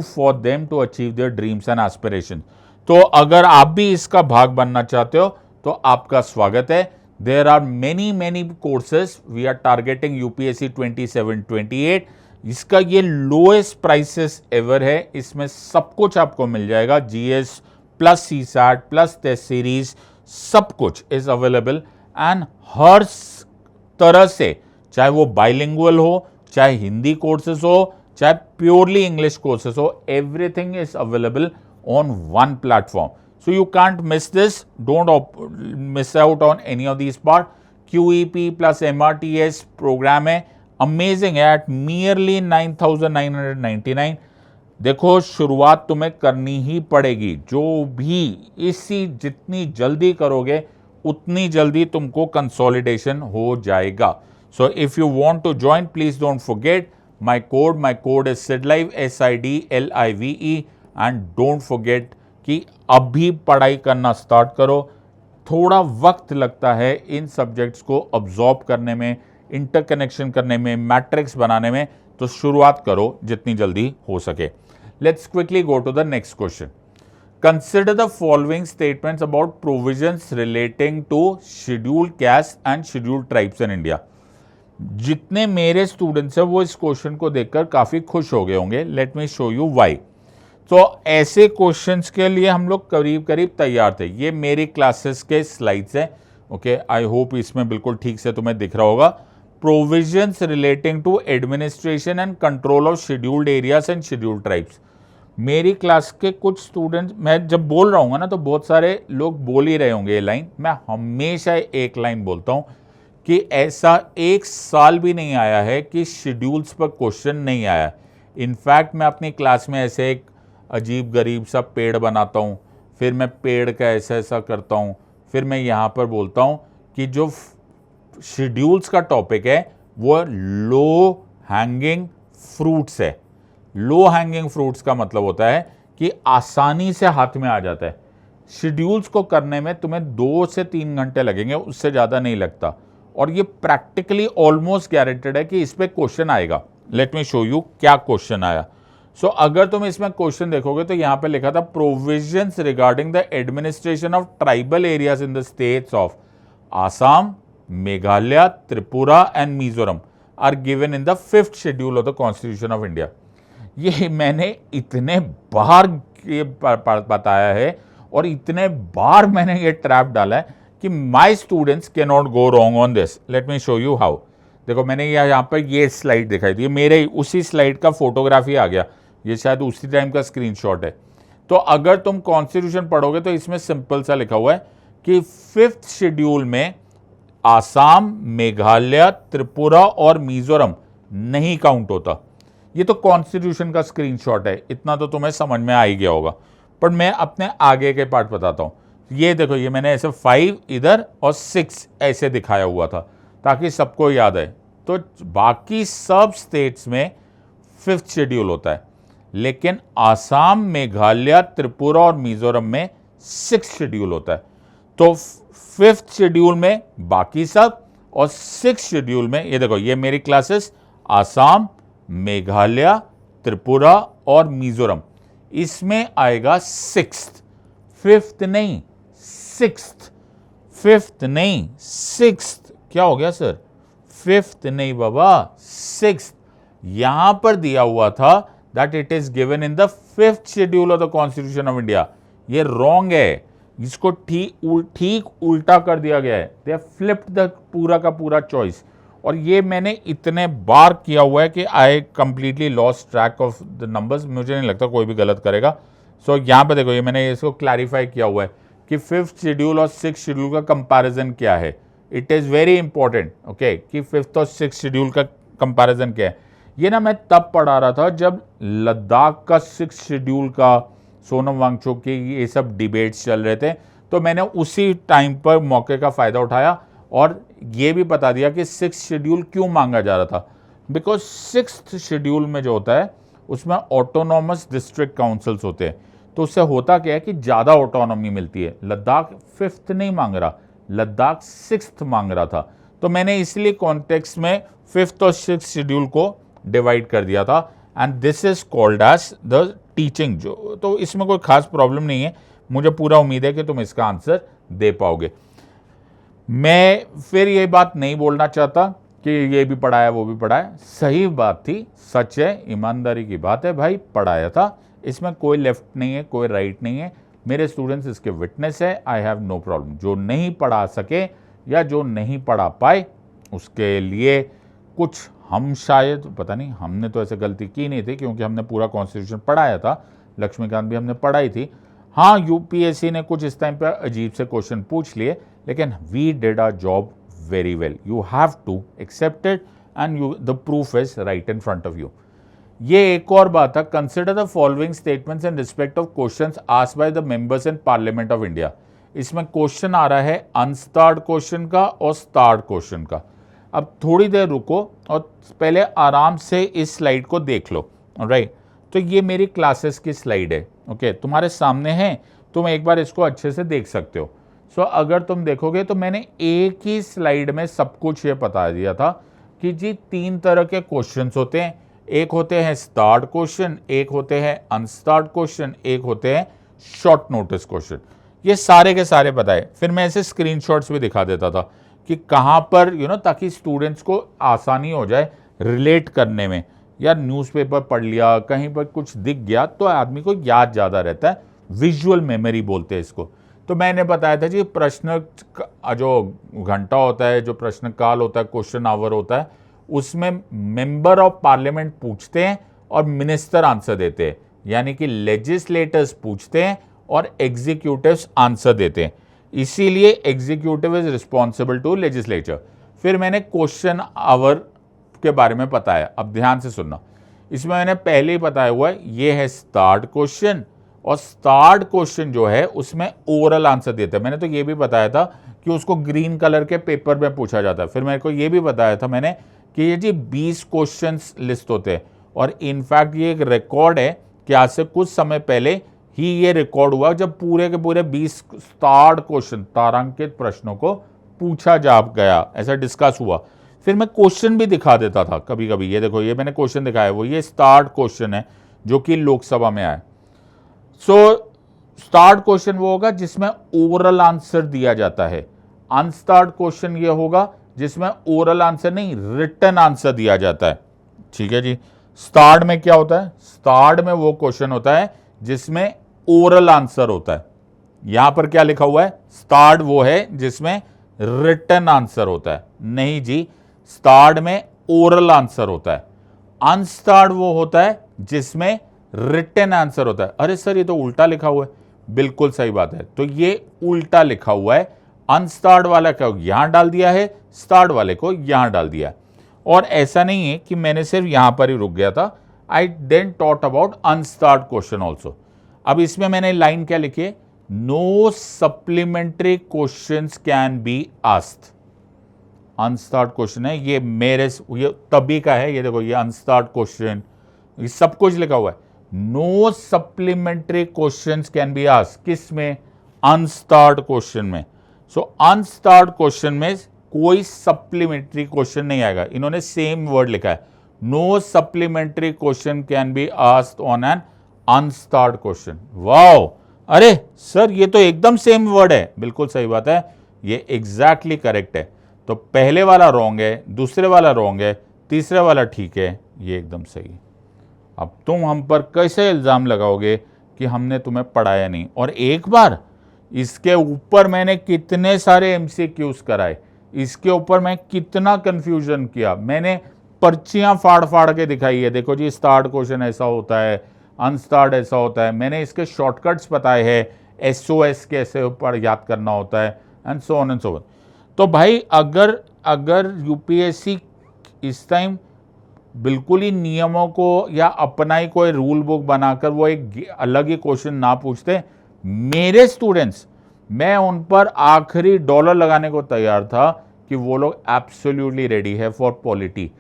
for them to achieve their dreams and aspirations. तो अगर आप भी इसका भाग बनना चाहते हो तो आपका स्वागत है. There are many courses. We are targeting UPSC 27-28. इसका ये lowest prices ever है. इसमें सब कुछ आपको मिल जाएगा. GS plus CSAT plus test series, सब कुछ इज अवेलेबल. एंड हर तरह से, चाहे वो बाइलिंगुअल हो, चाहे हिंदी कोर्सेज हो, चाहे प्योरली इंग्लिश कोर्सेज हो, everything is available on one platform. So you can't miss this. Don't miss out on any of this part. QEP plus MRTS programme है, अमेजिंग है, एट मियरली 9,999. देखो, शुरुआत तुम्हें करनी ही पड़ेगी. जो भी इसी जितनी जल्दी करोगे उतनी जल्दी तुमको कंसोलिडेशन हो जाएगा. So if you want to join, please don't forget my code is SIDLIVE SIDLIVE. And don't forget कि अभी पढ़ाई करना स्टार्ट करो. थोड़ा वक्त लगता है इन सब्जेक्ट्स को अब्जॉर्ब करने में, इंटरकनेक्शन करने में, मैट्रिक्स बनाने में, तो शुरुआत करो जितनी जल्दी हो सके. Let's quickly go to the next question. Consider the following statements about provisions relating to scheduled caste and scheduled tribes in India. जितने मेरे स्टूडेंट्स हैं वो इस क्वेश्चन को देखकर काफ़ी खुश हो गए होंगे. Let me show you why. तो ऐसे क्वेश्चंस के लिए हम लोग करीब करीब तैयार थे. ये मेरी क्लासेस के स्लाइड्स हैं. ओके, आई होप इसमें बिल्कुल ठीक से तुम्हें दिख रहा होगा. Provisions relating to administration and control of scheduled areas and scheduled tribes. मेरी क्लास के कुछ स्टूडेंट्स, मैं जब बोल रहा हूँ ना तो बहुत सारे लोग बोल ही रहे होंगे ये लाइन. मैं हमेशा एक लाइन बोलता हूँ कि ऐसा एक साल भी नहीं आया है कि शेड्यूल्स पर क्वेश्चन नहीं आया. इनफैक्ट मैं अपनी क्लास में ऐसे एक अजीब गरीब सा पेड़ बनाता हूँ, फिर मैं पेड़ का ऐसा ऐसा करता हूँ, फिर मैं यहाँ पर बोलता हूँ कि जो शेड्यूल्स का टॉपिक है वो लो हैंगिंग फ्रूट्स है. लो हैंगिंग फ्रूट्स का मतलब होता है कि आसानी से हाथ में आ जाता है. शेड्यूल्स को करने में तुम्हें 2 से 3 घंटे लगेंगे, उससे ज़्यादा नहीं लगता. और ये प्रैक्टिकली ऑलमोस्ट गारंटेड है कि इस पर क्वेश्चन आएगा. लेट मी शो यू क्या क्वेश्चन आया. सो अगर तुम इसमें क्वेश्चन देखोगे तो यहाँ पे लिखा था provisions regarding the administration of tribal areas in the states of Assam, Meghalaya, Tripura and Mizoram are given in the 5th schedule of the constitution of India. ये मैंने इतने बार ये बताया है और इतने बार मैंने ये ट्रैप डाला है कि my students can not go wrong on this. Late me show you how. देखो मैंने यहाँ पर ये स्लाइड दिखाई थी, मेरे उसी स्लाइड का फोटोग्राफी आ गया, ये शायद उसी टाइम का स्क्रीनशॉट है। तो अगर तुम कॉन्स्टिट्यूशन पढ़ोगे तो इसमें सिंपल सा लिखा हुआ है कि 5th शेड्यूल में आसाम, मेघालय, त्रिपुरा और मिजोरम नहीं काउंट होता। ये तो कॉन्स्टिट्यूशन का स्क्रीनशॉट है, इतना तो तुम्हें समझ में आ ही गया होगा। पर मैं अपने आगे के पार्ट बताता हूँ। ये देखो, ये मैंने ऐसे 5 इधर और 6 ऐसे दिखाया हुआ था ताकि सबको याद है। तो बाकी सब स्टेट्स में 5th शेड्यूल होता है, लेकिन आसाम, मेघालय, त्रिपुरा और मिजोरम में 6th शेड्यूल होता है। तो 5th शेड्यूल में बाकी सब और 6th शेड्यूल में ये देखो, ये मेरी क्लासेस आसाम, मेघालय, त्रिपुरा और मिजोरम, इसमें आएगा 6th, 5th नहीं 6th, 5th नहीं 6th। क्या हो गया सर? 5th नहीं बाबा, 6th। यहां पर दिया हुआ था that it is given in the 5th schedule of the constitution of India. ये रॉन्ग है, इसको ठीक उल्टा कर दिया गया है। दे फ्लिप्ड द पूरा का पूरा चॉइस। और ये मैंने इतने बार किया हुआ है कि I completely lost track of the numbers. मुझे नहीं लगता कोई भी गलत करेगा। सो यहाँ पे देखो, ये मैंने इसको क्लैरिफाई किया हुआ है कि 5th शेड्यूल और 6th शेड्यूल का कंपैरिजन क्या है। It is very important, okay, कि 5th और 6th शेड्यूल का कंपैरिजन क्या है। ये ना मैं तब पढ़ा रहा था जब लद्दाख का 6th शेड्यूल का सोनम वांगचुक के ये सब डिबेट्स चल रहे थे। तो मैंने उसी टाइम पर मौके का फ़ायदा उठाया और ये भी बता दिया कि 6th शेड्यूल क्यों मांगा जा रहा था। बिकॉज 6th शेड्यूल में जो होता है उसमें ऑटोनॉमस डिस्ट्रिक्ट काउंसिल्स होते हैं। तो उससे होता क्या है कि ज़्यादा ऑटोनॉमी मिलती है। लद्दाख 5th नहीं मांग रहा, लद्दाख 6th मांग रहा था। तो मैंने इसलिए कॉन्टेक्स्ट में 5th और 6th शेड्यूल को डिवाइड कर दिया था। And this is called as the teaching. जो तो इसमें कोई खास प्रॉब्लम नहीं है, मुझे पूरा उम्मीद है कि तुम इसका आंसर दे पाओगे। मैं फिर ये बात नहीं बोलना चाहता कि ये भी पढ़ाया वो भी पढ़ाया। सही बात थी, सच है, ईमानदारी की बात है भाई, पढ़ाया था। इसमें कोई लेफ्ट नहीं है, कोई राइट नहीं है। मेरे स्टूडेंट्स इसके विटनेस है। I have no problem. जो नहीं पढ़ा सके या जो नहीं पढ़ा पाए उसके लिए कुछ हम शायद, पता नहीं, हमने तो ऐसे गलती की नहीं थी क्योंकि हमने पूरा कॉन्स्टिट्यूशन पढ़ाया था। लक्ष्मीकांत भी हमने पढ़ाई थी। हाँ, यूपीएससी ने कुछ इस टाइम पे अजीब से क्वेश्चन पूछ लिए, लेकिन we did our job very well. You have to accept it and you the proof is right in front of you. ये एक और बात है, consider the following statements in respect of questions asked by the members in parliament of India. इसमें question आ रहा है unstarred question का और स्टार्ड क्वेश्चन का। अब थोड़ी देर रुको और पहले आराम से इस स्लाइड को देख लो, राइट। तो ये मेरी क्लासेस की स्लाइड है, ओके, तुम्हारे सामने है, तुम एक बार इसको अच्छे से देख सकते हो। सो अगर तुम देखोगे तो मैंने एक ही स्लाइड में सब कुछ ये बता दिया था कि जी 3 तरह के क्वेश्चंस होते हैं। एक होते हैं स्टार्ड क्वेश्चन, एक होते हैं अनस्टार्ड क्वेश्चन, एक होते हैं शॉर्ट नोटिस क्वेश्चन। ये सारे के सारे बताए। फिर मैं ऐसे स्क्रीनशॉट्स भी दिखा देता था कि कहाँ पर ताकि स्टूडेंट्स को आसानी हो जाए रिलेट करने में। या न्यूज़पेपर पढ़ लिया, कहीं पर कुछ दिख गया तो आदमी को याद ज़्यादा रहता है। विजुअल मेमोरी बोलते हैं इसको। तो मैंने बताया था जी, प्रश्न जो घंटा होता है, जो प्रश्न काल होता है, क्वेश्चन आवर होता है, उसमें मेंबर ऑफ पार्लियामेंट पूछते हैं और मिनिस्टर आंसर देते हैं। यानी कि लेजिस्लेटर्स पूछते हैं और एग्जीक्यूटिव्स आंसर देते हैं। इसीलिए executive is responsible to legislature. फिर मैंने क्वेश्चन आवर के बारे में बताया। अब ध्यान से सुनना, इसमें मैंने पहले ही बताया हुआ है, ये है स्टार्ड क्वेश्चन। और स्टार्ड क्वेश्चन जो है उसमें ओरल आंसर देते हैं। मैंने तो ये भी बताया था कि उसको ग्रीन कलर के पेपर में पूछा जाता है। फिर मेरे को ये भी बताया था मैंने कि ये जी 20 क्वेश्चंस लिस्ट होते हैं। और इनफैक्ट ये एक रिकॉर्ड है कि आज से कुछ समय पहले ही ये रिकॉर्ड हुआ जब पूरे के पूरे 20 स्टार्ड क्वेश्चन, तारांकित प्रश्नों को पूछा जा गया, ऐसा डिस्कस हुआ। फिर मैं क्वेश्चन भी दिखा देता था कभी कभी। ये देखो, ये मैंने क्वेश्चन दिखाया, वो ये स्टार्ड क्वेश्चन है जो कि लोकसभा में आया। सो स्टार्ड क्वेश्चन वो होगा जिसमें ओरल आंसर दिया जाता है। अनस्टार्ड क्वेश्चन ये होगा जिसमें ओरल आंसर नहीं, रिटन आंसर दिया जाता है। ठीक है जी। स्टार्ड में क्या होता है? स्टार्ड में वो क्वेश्चन होता है जिसमें ओरल आंसर होता है। यहां पर क्या लिखा हुआ है? स्टार्ड वो है जिसमें रिटन आंसर होता है। नहीं जी, स्टार्ड में ओरल आंसर होता है। अनस्टार्ड वो होता है जिसमें रिटन आंसर होता है। अरे सर, ये तो उल्टा लिखा हुआ है। बिल्कुल सही बात है, तो ये उल्टा लिखा हुआ है। अनस्टार्ड वाला को यहां डाल दिया है, स्टार्ड वाले को यहां डाल दिया है। और ऐसा नहीं है कि मैंने सिर्फ यहां पर ही रुक गया था, I then taught about unstarred question also. अब इसमें मैंने लाइन क्या लिखी है? No supplementary questions can be asked. Unstarred question है ये, ये तभी का है। ये देखो, ये अनस्टार्ड क्वेश्चन, ये सब कुछ लिखा हुआ है। No supplementary questions can be asked. किस में? अनस्टार्ड क्वेश्चन में। सो अनस्टार्ड क्वेश्चन में कोई सप्लीमेंट्री क्वेश्चन नहीं आएगा। इन्होंने सेम वर्ड लिखा है, no supplementary question can be asked on an unstarred question. Wow, अरे सर, ये तो एकदम सेम वर्ड है। बिल्कुल सही बात है, ये एग्जैक्टली करेक्ट है। तो पहले वाला रॉन्ग है, दूसरे वाला रॉन्ग है, तीसरे वाला ठीक है, ये एकदम सही है। अब तुम हम पर कैसे इल्ज़ाम लगाओगे कि हमने तुम्हें पढ़ाया नहीं? और एक बार इसके ऊपर मैंने कितने सारे एमसीक्यूज कराए, इसके ऊपर मैं कितना कंफ्यूजन किया। मैंने पर्चियां फाड़ फाड़ के दिखाई है। देखो जी, स्टार्ड क्वेश्चन ऐसा होता है, अनस्टार्ड ऐसा होता है। मैंने इसके शॉर्टकट्स बताए हैं, एसओएस कैसे ऊपर याद करना होता है, and so on and so on. तो भाई, अगर यूपीएससी इस टाइम बिल्कुल ही नियमों को या अपना ही कोई रूल बुक बनाकर वो एक अलग ही क्वेश्चन ना पूछते, मेरे स्टूडेंट्स, मैं उन पर आखिरी डॉलर लगाने को तैयार था कि वो लोग एब्सोल्युटली रेडी है फॉर पॉलिटी।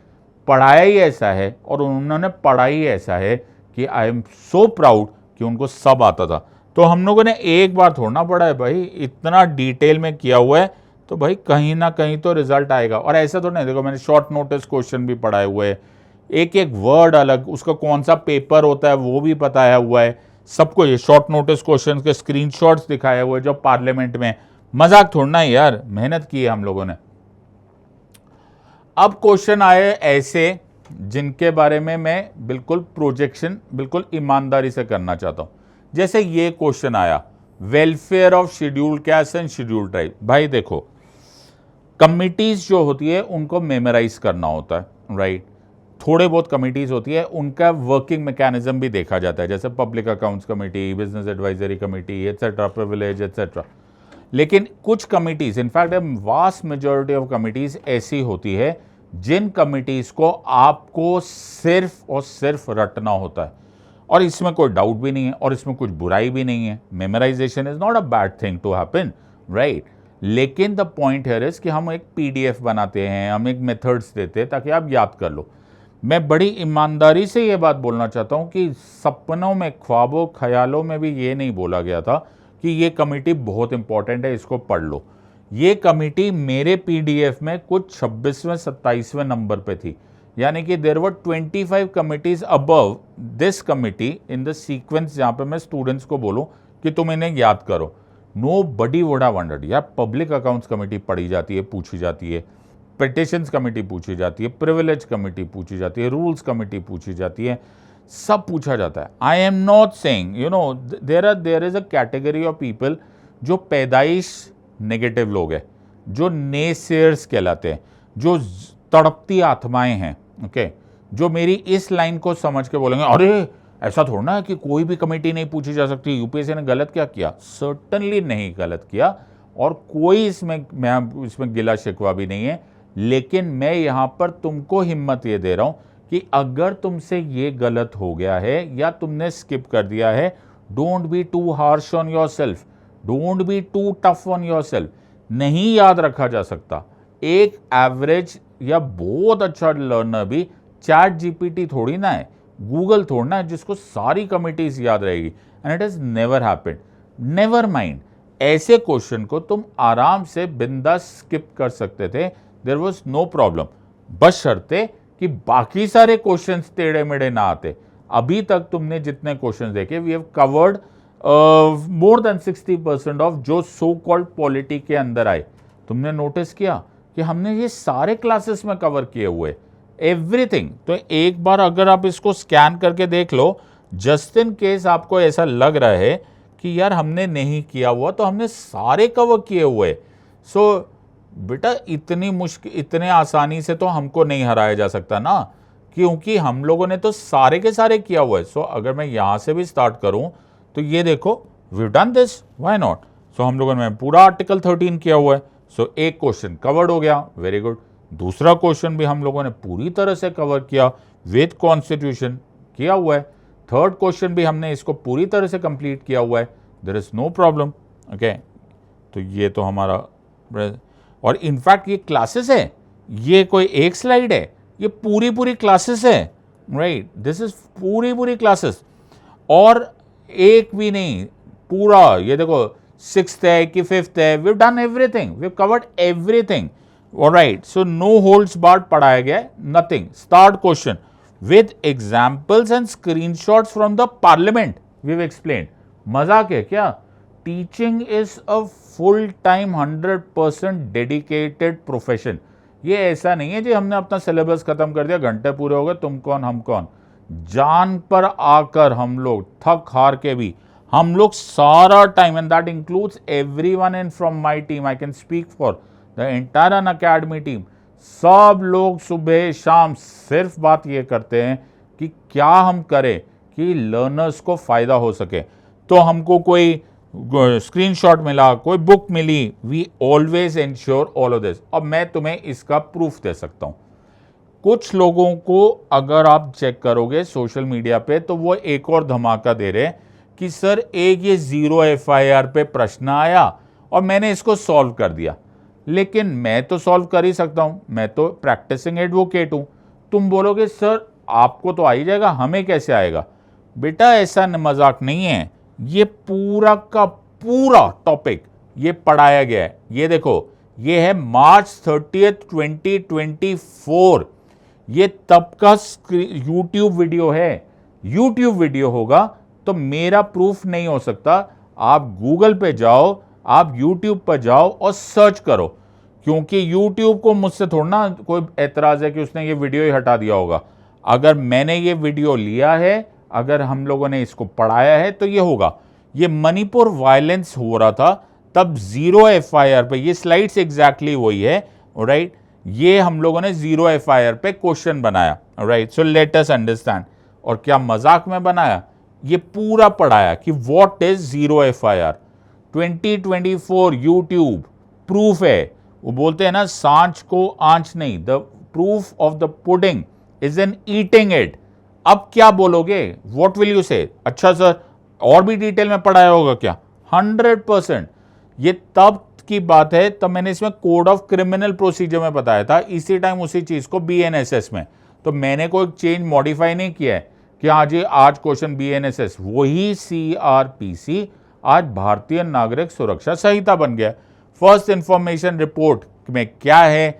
पढ़ाया ही ऐसा है और उन्होंने पढ़ा ही ऐसा है कि आई एम सो प्राउड कि उनको सब आता था। तो हम लोगों ने एक बार थोड़ना पढ़ा है भाई, इतना डिटेल में किया हुआ है, तो भाई कहीं ना कहीं तो रिजल्ट आएगा। और ऐसा तो नहीं, देखो मैंने शॉर्ट नोटिस क्वेश्चन भी पढ़ाए हुए हैं, एक एक वर्ड अलग, उसका कौन सा पेपर होता है वो भी बताया हुआ है, सबको। ये शॉर्ट नोटिस क्वेश्चन के स्क्रीनशॉट्स दिखाए हुए जो पार्लियामेंट में। मजाक थोड़ना है यार, मेहनत की है हम लोगों ने। अब क्वेश्चन आए ऐसे जिनके बारे में मैं बिल्कुल प्रोजेक्शन बिल्कुल ईमानदारी से करना चाहता हूं। जैसे ये क्वेश्चन आया, welfare of scheduled caste and scheduled tribe. भाई देखो, कमिटीज जो होती है उनको मेमोराइज करना होता है, राइट। थोड़े बहुत कमिटीज होती है, उनका वर्किंग मैकेनिज्म भी देखा जाता है, जैसे public accounts committee, business advisory committee, etcetera, privilege etcetera. लेकिन कुछ committees, in fact vast majority of committees ऐसी होती है जिन कमिटीज को आपको सिर्फ और सिर्फ रटना होता है, और इसमें कोई डाउट भी नहीं है और इसमें कुछ बुराई भी नहीं है। Memorisation is not a bad thing to happen, right. लेकिन द पॉइंट हियर इज कि हम एक पीडीएफ बनाते हैं, हम एक मेथड्स देते हैं ताकि आप याद कर लो। मैं बड़ी ईमानदारी से ये बात बोलना चाहता हूँ कि सपनों में, ख्वाबों, ख्यालों में भी ये नहीं बोला गया था कि ये कमेटी बहुत इंपॉर्टेंट है, इसको पढ़ लो। ये कमेटी मेरे पीडीएफ में कुछ 26वें 27वें नंबर पे थी, यानी कि there were 25 committees above this committee in the sequence, जहाँ पे मैं स्टूडेंट्स को बोलूँ कि तुम इन्हें याद करो। Nobody would have wondered यार, पब्लिक अकाउंट्स कमेटी पढ़ी जाती है, पूछी जाती है, पिटिशंस कमेटी पूछी जाती है, प्रिविलेज कमेटी पूछी जाती है, रूल्स कमेटी पूछी जाती है, सब पूछा जाता है। I am not saying, you know, there is a category of people जो पैदाइश नेगेटिव लोग हैं, जो नेसेयर्स कहलाते हैं, जो तड़पती आत्माएं हैं, ओके, जो मेरी इस लाइन को समझ के बोलेंगे अरे ऐसा थोड़ा है कि कोई भी कमेटी नहीं पूछी जा सकती, यूपीएससी ने गलत क्या किया। सर्टनली नहीं गलत किया, और कोई इसमें गिला शिकवा भी नहीं है। लेकिन मैं यहां पर तुमको हिम्मत ये दे रहा हूं कि अगर तुमसे ये गलत हो गया है या तुमने स्किप कर दिया है, don't be too harsh on yourself, don't be too tough on yourself. नहीं याद रखा जा सकता। एक एवरेज या बहुत अच्छा लर्नर भी चैट जीपीटी थोड़ी ना है, गूगल थोड़ा ना है जिसको सारी कमिटीज याद रहेगी, and it is never happened. Never mind, ऐसे क्वेश्चन को तुम आराम से बिंदास स्किप कर सकते थे, देयर वाज नो प्रॉब्लम, बशर्ते कि बाकी सारे क्वेश्चंस टेढ़े मेढ़े ना आते। अभी तक तुमने जितने क्वेश्चंस देखे, we have covered more than 60% of जो सो कॉल्ड पॉलिटी के अंदर आए। तुमने नोटिस किया कि हमने ये सारे क्लासेस में कवर किए हुए, एवरीथिंग। तो एक बार अगर आप इसको स्कैन करके देख लो, जस्ट इन केस आपको ऐसा लग रहा है कि यार हमने नहीं किया हुआ, तो हमने सारे कवर किए हुए। सो बेटा इतनी मुश्किल, इतने आसानी से तो हमको नहीं हराया जा सकता ना, क्योंकि हम लोगों ने तो सारे के सारे किया हुआ है। सो अगर मैं यहां से भी स्टार्ट करूं तो ये देखो, we done this, why not. So हम लोगों ने पूरा आर्टिकल 13 किया हुआ है। सो एक क्वेश्चन कवर्ड हो गया, वेरी गुड। दूसरा क्वेश्चन भी हम लोगों ने पूरी तरह से कवर किया, विद कॉन्स्टिट्यूशन किया हुआ है। थर्ड क्वेश्चन भी हमने इसको पूरी तरह से कंप्लीट किया हुआ है, there is no problem. Okay, तो ये तो हमारा, और इनफैक्ट ये क्लासेस है, ये कोई एक स्लाइड है, ये पूरी पूरी क्लासेस है, राइट, दिस इज पूरी पूरी क्लासेस। और एक भी नहीं, पूरा ये देखो, 6th है कि 5th है, we done everything, we covered everything. Alright, so no holds barred पढ़ाया गया, nothing. Start question with examples and screenshots from the parliament, we have explained. मजाक है क्या? Teaching is a full time 100% dedicated profession. ये ऐसा नहीं है जी हमने अपना सिलेबस खत्म कर दिया, घंटे पूरे हो गए, तुम कौन हम कौन। जान पर आकर हम लोग थक हार के भी हम लोग सारा time, and that includes everyone in from my team, I can speak for the entire Unacademy team, सब लोग सुबह शाम सिर्फ बात ये करते हैं कि क्या हम करें कि लर्नर्स को फायदा हो सके। तो हमको कोई स्क्रीनशॉट मिला, कोई बुक मिली, we always ensure all of this. अब मैं तुम्हें इसका प्रूफ दे सकता हूं। कुछ लोगों को अगर आप चेक करोगे सोशल मीडिया पे, तो वो एक और धमाका दे रहे हैं कि सर एक ये 0 FIR पे प्रश्न आया और मैंने इसको सॉल्व कर दिया। लेकिन मैं तो सॉल्व कर ही सकता हूं, मैं तो प्रैक्टिसिंग एडवोकेट हूं। तुम बोलोगे सर आपको तो आ ही जाएगा, हमें कैसे आएगा? बेटा ऐसा मजाक नहीं है, ये पूरा का पूरा टॉपिक ये पढ़ाया गया है। ये देखो, ये है मार्च 30, 2024, ये तब का यूट्यूब वीडियो है। यूट्यूब वीडियो होगा तो मेरा प्रूफ नहीं हो सकता। आप गूगल पे जाओ, आप यूट्यूब पर जाओ और सर्च करो, क्योंकि यूट्यूब को मुझसे थोड़ा ना कोई एतराज है कि उसने ये वीडियो ही हटा दिया होगा। अगर मैंने ये वीडियो लिया है, अगर हम लोगों ने इसको पढ़ाया है, तो ये होगा। ये मणिपुर वायलेंस हो रहा था तब 0 FIR पे, ये स्लाइड्स एग्जैक्टली वही है, राइट। ये हम लोगों ने 0 FIR पे क्वेश्चन बनाया, राइट। सो लेट अस अंडरस्टैंड। और क्या मजाक में बनाया? ये पूरा पढ़ाया कि what is 0 FIR। 2024 YouTube proof है। वो बोलते हैं ना, सांच को आंच नहीं, the proof of the pudding is in eating it. अब क्या बोलोगे? व्हाट विल यू से? अच्छा सर और भी डिटेल में पढ़ाया होगा क्या? 100%। ये तब की बात है, तब मैंने इसमें कोड ऑफ क्रिमिनल प्रोसीजर में बताया था, इसी टाइम उसी चीज को BNSS में। तो मैंने कोई चेंज मॉडिफाई नहीं किया है कि हाँ जी आज क्वेश्चन BNSS, वही CRPC आज भारतीय नागरिक सुरक्षा संहिता बन गया। फर्स्ट इंफॉर्मेशन रिपोर्ट में क्या है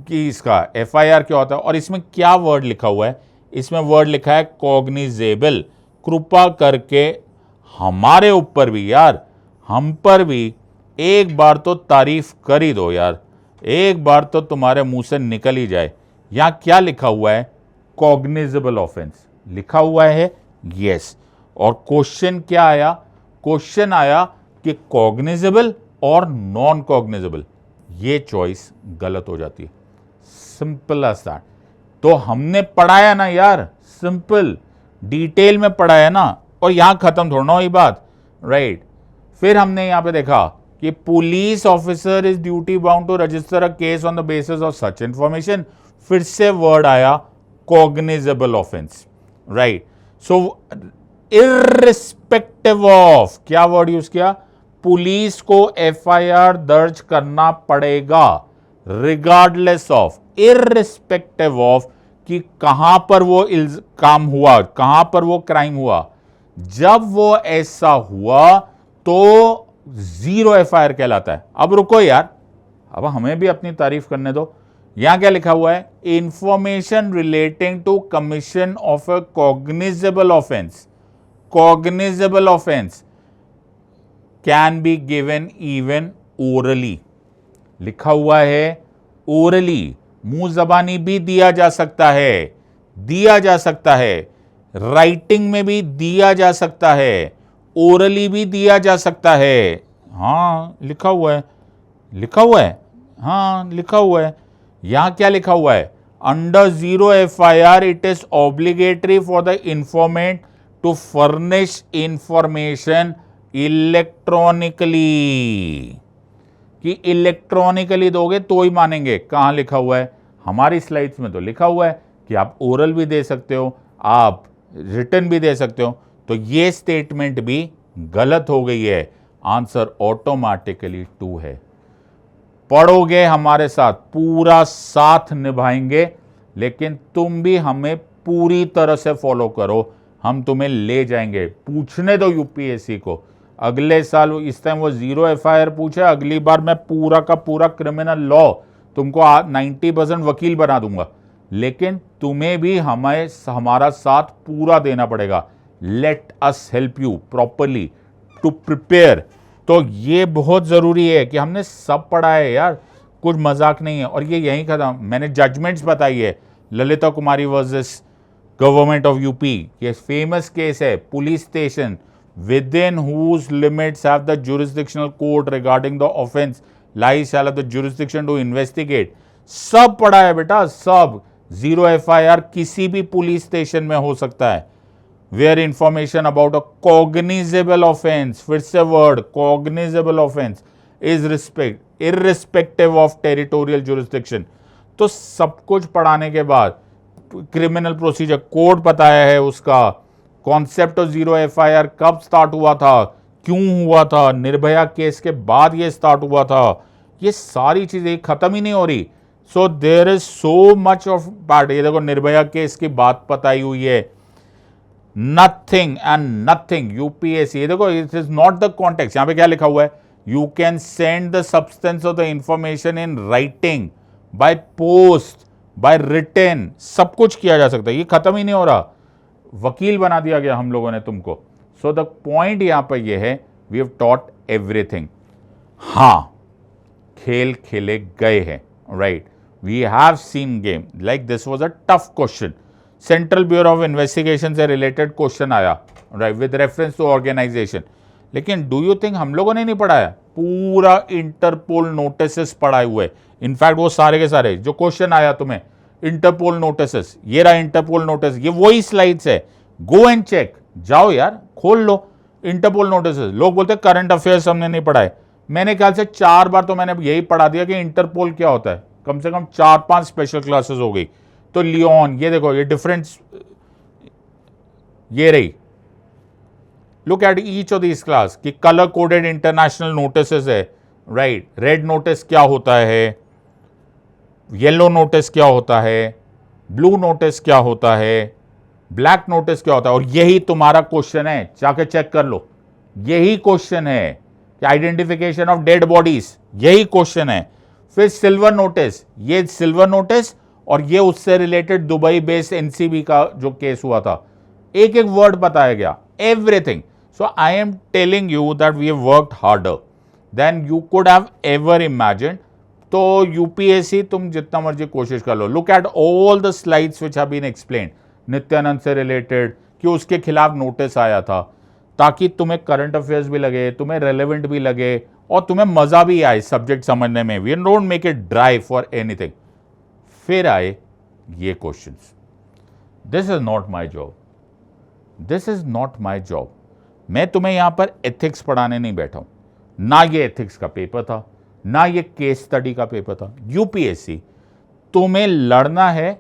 कि इसका FIR क्या होता है, और इसमें क्या वर्ड लिखा हुआ है? इसमें वर्ड लिखा है कॉग्निजेबल। कृपा करके हमारे ऊपर भी यार, हम पर भी एक बार तो तारीफ कर ही दो यार, एक बार तो तुम्हारे मुंह से निकल ही जाए। यहां क्या लिखा हुआ है? कॉग्निजेबल ऑफेंस लिखा हुआ है, यस। और क्वेश्चन क्या आया? क्वेश्चन आया कि कॉग्निजेबल और नॉन कॉग्निजेबल, ये चॉइस गलत हो जाती है। Simple as that. तो हमने पढ़ाया ना यार, सिंपल डिटेल में पढ़ाया ना, और यहां खत्म थोड़ा हुई बात, राइट। फिर हमने यहां पे देखा कि police officer is duty bound to register a case on the basis of such information. फिर से वर्ड आया cognizable offence, right. So irrespective of, क्या वर्ड यूज किया? पुलिस को FIR दर्ज करना पड़ेगा, रिगार्डलेस ऑफ, इर्रिस्पेक्टिव ऑफ कि कहां पर वो काम हुआ, कहां पर वो क्राइम हुआ। जब वो ऐसा हुआ तो 0 FIR कहलाता है। अब रुको यार, अब हमें भी अपनी तारीफ करने दो। यहां क्या लिखा हुआ है? Information relating to commission of a cognizable offence, cognizable offence can be given even orally. लिखा हुआ है ओरली, मुंह जबानी भी दिया जा सकता है, दिया जा सकता है, राइटिंग में भी दिया जा सकता है, ओरली भी दिया जा सकता है। हाँ लिखा हुआ है, लिखा हुआ है, हाँ लिखा हुआ है। यहां क्या लिखा हुआ है? Under 0 FIR it is obligatory for the informant to furnish information electronically, कि इलेक्ट्रॉनिकली दोगे तो ही मानेंगे। कहां लिखा हुआ है? हमारी स्लाइड्स में तो लिखा हुआ है कि आप ओरल भी दे सकते हो, आप रिटन भी दे सकते हो। तो ये स्टेटमेंट भी गलत हो गई है। आंसर ऑटोमेटिकली 2 है। पढ़ोगे हमारे साथ, पूरा साथ निभाएंगे, लेकिन तुम भी हमें पूरी तरह से फॉलो करो, हम तुम्हें ले जाएंगे। पूछने दो यूपीएससी को, अगले साल इस टाइम वो 0 FIR पूछे, अगली बार मैं पूरा का पूरा क्रिमिनल लॉ तुमको 90% वकील बना दूंगा, लेकिन तुम्हें भी हमें हमारा साथ पूरा देना पड़ेगा। Let us help you properly to prepare. तो ये बहुत ज़रूरी है कि हमने सब पढ़ा है यार, कुछ मजाक नहीं है। और ये यहीं खत्म, मैंने जजमेंट्स बताई है। ललिता कुमारी वर्सेस गवर्नमेंट ऑफ यूपी, ये फेमस केस है, police station within whose limits have the jurisdictional court regarding the offence lies shall have the jurisdiction to investigate। सब पढ़ा है बेटा, सब। 0 FIR किसी भी पुलिस स्टेशन में हो सकता है। where information about a cognizable offense, फिर से word cognizable offense, is irrespective of territorial jurisdiction। तो सब कुछ पढ़ाने के बाद क्रिमिनल प्रोसीजर कोड बताया है, उसका कॉन्सेप्ट ऑफ 0 FIR कब स्टार्ट हुआ था, क्यों हुआ था, निर्भया केस के बाद ये स्टार्ट हुआ था, ये सारी चीजें खत्म ही नहीं हो रही। So there is so much of part. ये देखो निर्भया केस की बात बताई हुई है। नथिंग एंड नथिंग यूपीएससी, ये देखो it is not the context. यहां पे क्या लिखा हुआ है? You can send the substance of the information in writing, by post, by written, सब कुछ किया जा सकता है। ये खत्म ही नहीं हो रहा, वकील बना दिया गया हम लोगों ने तुमको। सो द पॉइंट यहां पर यह है, वी हैव टॉट एवरीथिंग। हां, खेल खेले गए हैं, right. We have seen game, like this was a tough question. Central bureau of investigation से रिलेटेड क्वेश्चन आया, right, with reference to organisation. लेकिन डू यू थिंक हम लोगों ने नहीं पढ़ाया? पूरा इंटरपोल नोटिस पढ़ाए हुए। इनफैक्ट वो सारे के सारे जो क्वेश्चन आया तुम्हें, इंटरपोल नोटिस, ये रहा इंटरपोल नोटिस, ये वही स्लाइड्स है, गो एंड चेक, जाओ यार खोल लो इंटरपोल नोटिस। लोग बोलते करंट अफेयर्स हमने नहीं पढ़ाए। मैंने ख्याल से 4 बार तो मैंने यही पढ़ा दिया कि इंटरपोल क्या होता है, कम से कम 4-5 स्पेशल क्लासेस हो गई। तो लियोन, ये देखो ये डिफरेंस, ये रही, look at each of this class कि कलर कोडेड इंटरनेशनल नोटिस है, राइट। रेड नोटिस क्या होता है, येलो नोटिस क्या होता है, ब्लू नोटिस क्या होता है, ब्लैक नोटिस क्या होता है। और यही तुम्हारा क्वेश्चन है, जाके चेक कर लो, यही क्वेश्चन है कि आइडेंटिफिकेशन ऑफ डेड बॉडीज, यही क्वेश्चन है। फिर सिल्वर नोटिस, ये सिल्वर नोटिस और ये उससे रिलेटेड दुबई बेस्ड एनसीबी का जो केस हुआ था, एक एक वर्ड बताया गया, everything. So I am telling you that we have worked harder than you could have ever imagined. तो यूपीएससी तुम जितना मर्जी कोशिश कर लो, look at all the slides which have been explained, Nityanand से रिलेटेड कि उसके खिलाफ नोटिस आया था, ताकि तुम्हें करंट अफेयर्स भी लगे, तुम्हें रेलेवेंट भी लगे और तुम्हें मजा भी आए सब्जेक्ट समझने में। We don't make it dry for anything. फिर आए ये questions. This is not my job, this is not my job. मैं तुम्हें यहां पर एथिक्स पढ़ाने नहीं बैठा हूं, ना ये एथिक्स का पेपर था, ना ये केस स्टडी का पेपर था। यूपीएससी तुम्हें लड़ना है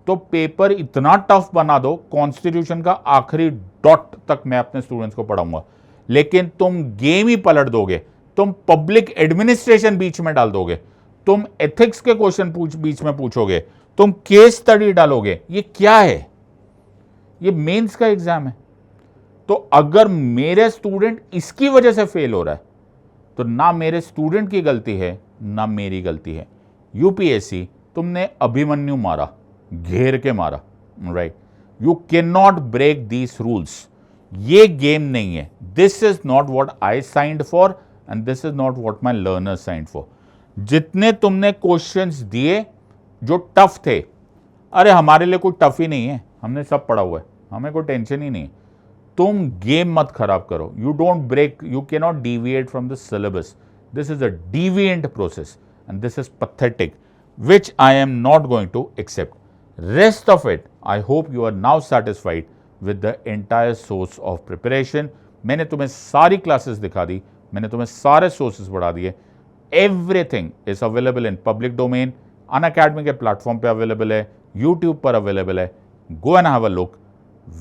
तो पेपर इतना टफ बना दो, कॉन्स्टिट्यूशन का आखिरी डॉट तक मैं अपने स्टूडेंट्स को पढ़ाऊंगा, लेकिन तुम गेम ही पलट दोगे, तुम पब्लिक एडमिनिस्ट्रेशन बीच में डाल दोगे, तुम एथिक्स के क्वेश्चन बीच में पूछोगे, तुम केस स्टडी डालोगे। ये क्या है? ये मेंस का एग्जाम है। तो अगर मेरे स्टूडेंट इसकी वजह से फेल हो रहा है, तो ना मेरे स्टूडेंट की गलती है ना मेरी गलती है। यूपीएससी तुमने अभिमन्यु मारा, घेर के मारा, right. You can not break these rules. ये गेम नहीं है। This is not what I signed for and this is not what my learner signed for. जितने तुमने क्वेश्चंस दिए जो टफ थे, अरे हमारे लिए कोई टफ ही नहीं है, हमने सब पढ़ा हुआ है, हमें कोई टेंशन ही नहीं है। तुम गेम मत खराब करो, you don't break, you can not deviate from the syllabus, this is a deviant process and this is pathetic, which I am not going to accept. Rest of it, I hope you are now satisfied with the entire source of preparation. मैंने तुम्हें सारी classes दिखा दी, मैंने तुम्हें सारे sources बढ़ा दिए। Everything is available in public domain, Unacademy के प्लेटफॉर्म पे अवेलेबल है, यूट्यूब पर अवेलेबल है। Go and have a look,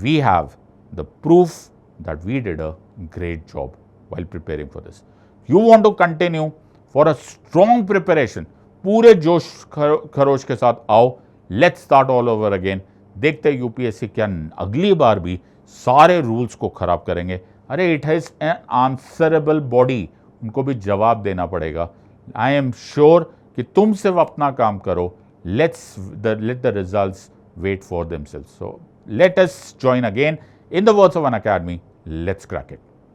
we have the proof that we did a great job while preparing for this. You want to continue for a strong preparation, पूरे जोश खरोश के साथ आओ, let's start all over again. देखते हैं UPSC क्या अगली बार भी सारे रूल्स को खराब करेंगे। अरे it has an answerable body, उनको भी जवाब देना पड़ेगा। आई एम श्योर कि तुम सिर्फ अपना काम करो, let the results wait for themselves. So let us join again in the words of Unacademy, let's crack it.